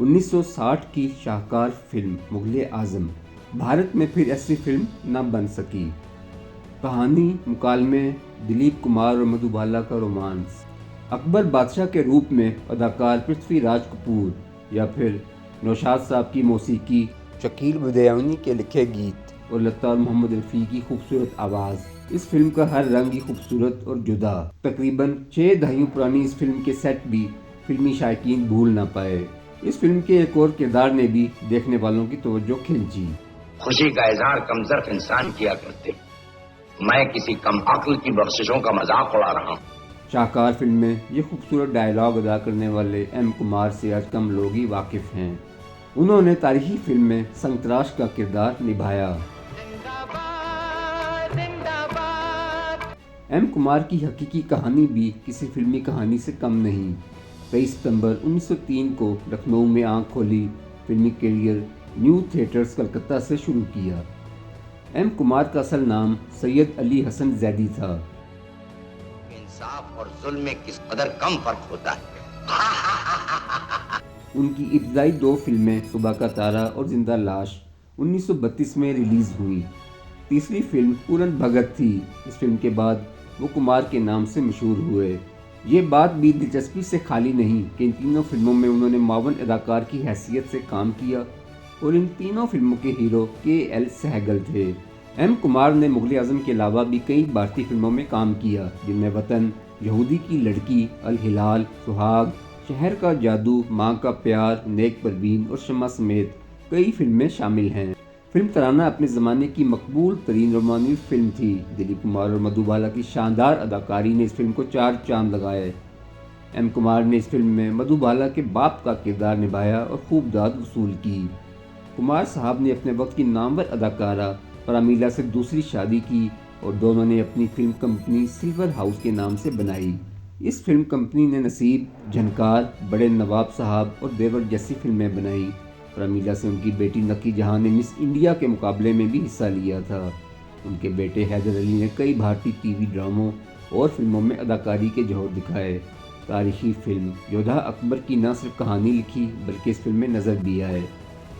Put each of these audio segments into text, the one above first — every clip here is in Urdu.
1960 کی شاہکار فلم مغل اعظم بھارت میں پھر ایسی فلم نہ بن سکی۔ کہانی مکالمے دلیپ کمار اور مدھو بالا کا رومانس، اکبر بادشاہ کے روپ میں اداکار پرتھوی راج کپور یا پھر نوشاد صاحب کی موسیقی، شکیل بدیانی کے لکھے گیت اور لتا اور محمد رفیع کی خوبصورت آواز، اس فلم کا ہر رنگ ہی خوبصورت اور جدا۔ تقریباً 6 دہائیوں پرانی اس فلم کے سیٹ بھی فلمی شائقین بھول نہ پائے۔ اس فلم کے ایک اور کردار نے بھی دیکھنے والوں کی توجہ کھینچی۔ خوشی کا اظہار کمزرف انسان کیا کرتے، میں کسی کم عقل کی بخششوں کا مذاق اڑا رہا ہوں۔ شاہکار فلم میں یہ خوبصورت ڈائیلاگ ادا کرنے والے ایم کمار سے آج کم لوگ ہی واقف ہیں۔ انہوں نے تاریخی فلم میں سنگ تراش کا کردار نبھایا۔ ایم کمار کی حقیقی کہانی بھی کسی فلمی کہانی سے کم نہیں۔ 23 ستمبر 1903 کو لکھنؤ میں آنکھ کھولی، فلمی کیریئر نیو تھیٹرز کلکتہ سے شروع کیا۔ ایم کمار کا اصل نام سید علی حسن زیدی تھا۔ انصاف اور ظلم میں کس قدر کم فرق ہوتا ہے۔ ان کی ابتدائی 2 فلمیں صبح کا تارا اور زندہ لاش 1932 میں ریلیز ہوئی۔ تیسری فلم پورن بھگت تھی۔ اس فلم کے بعد وہ کمار کے نام سے مشہور ہوئے۔ یہ بات بھی دلچسپی سے خالی نہیں کہ ان تینوں فلموں میں انہوں نے معاون اداکار کی حیثیت سے کام کیا اور ان تینوں فلموں کے ہیرو کے ایل سہگل تھے۔ ایم کمار نے مغل اعظم کے علاوہ بھی کئی بھارتی فلموں میں کام کیا، جن میں وطن، یہودی کی لڑکی، الہلال، سہاگ، شہر کا جادو، ماں کا پیار، نیک پروین اور شمع سمیت کئی فلمیں شامل ہیں۔ فلم ترانہ اپنے زمانے کی مقبول ترین رومانوی فلم تھی۔ دلیپ کمار اور مدھو بالا کی شاندار اداکاری نے اس فلم کو 4 چاند لگائے۔ ایم کمار نے اس فلم میں مدھو بالا کے باپ کا کردار نبھایا اور خوب داد وصول کی۔ کمار صاحب نے اپنے وقت کی نامور اداکارہ پرامیلا سے دوسری شادی کی اور دونوں نے اپنی فلم کمپنی سلور ہاؤس کے نام سے بنائی۔ اس فلم کمپنی نے نصیب، جھنکار، بڑے نواب صاحب اور دیور جیسی فلمیں بنائیں۔ پرامیلا سے ان کی بیٹی نکی جہاں نے مس انڈیا کے مقابلے میں بھی حصہ لیا تھا۔ ان کے بیٹے حیدر علی نے کئی بھارتی ٹی وی ڈراموں اور فلموں میں اداکاری کے جوہر دکھائے۔ تاریخی فلم یودھا اکبر کی نہ صرف کہانی لکھی بلکہ اس فلم میں نظر بھی آئے۔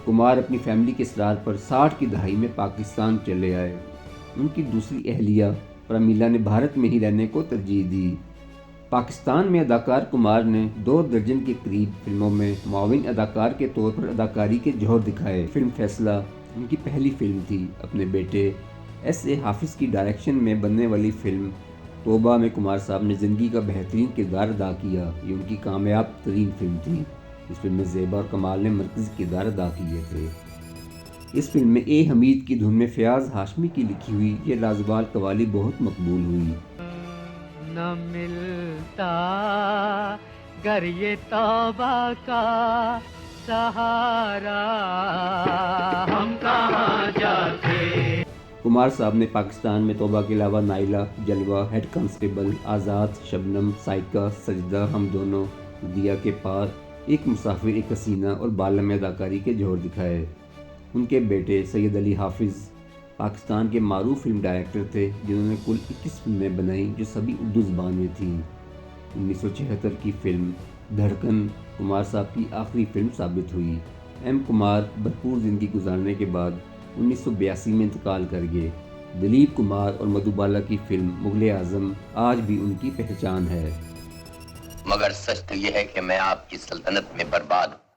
کمار اپنی فیملی کے اصرار پر 60 کی دہائی میں پاکستان چلے آئے۔ ان کی دوسری اہلیہ پرامیلا نے بھارت میں ہی رہنے کو ترجیح دی۔ پاکستان میں اداکار کمار نے 2 درجن کے قریب فلموں میں معاون اداکار کے طور پر اداکاری کے جوہر دکھائے۔ فلم فیصلہ ان کی پہلی فلم تھی۔ اپنے بیٹے ایس اے حافظ کی ڈائریکشن میں بننے والی فلم توبہ میں کمار صاحب نے زندگی کا بہترین کردار ادا کیا۔ یہ ان کی کامیاب ترین فلم تھی۔ اس فلم میں زیبا اور کمال نے مرکزی کردار ادا کیے تھے۔ اس فلم میں اے حمید کی دھن میں فیاض ہاشمی کی لکھی ہوئی یہ لازوال قوالی بہت مقبول ہوئی۔ نہ ملتا گر یہ توبہ کا سہارا، ہم کہاں جاتے۔ کمار صاحب نے پاکستان میں توبہ کے علاوہ نائلہ، جلوہ، ہیڈ کانسٹیبل، آزاد، شبنم، سائیکا، سجدہ، ہم دونوں، دیا کے پار، ایک مسافر، ایک حسینہ اور بالہ میں اداکاری کے جوہر دکھائے۔ ان کے بیٹے سید علی حافظ پاکستان کے معروف فلم ڈائریکٹر تھے جنہوں نے کل 21 فلمیں بنائیں جو سبھی اردو زبان میں تھیں۔ 1976 کی فلم دھڑکن کمار صاحب کی آخری فلم ثابت ہوئی۔ ایم کمار بھرپور زندگی گزارنے کے بعد 1982 میں انتقال کر گئے۔ دلیپ کمار اور مدھو بالا کی فلم مغل اعظم آج بھی ان کی پہچان ہے۔ مگر سچ تو یہ ہے کہ میں آپ کی سلطنت میں برباد ہوں۔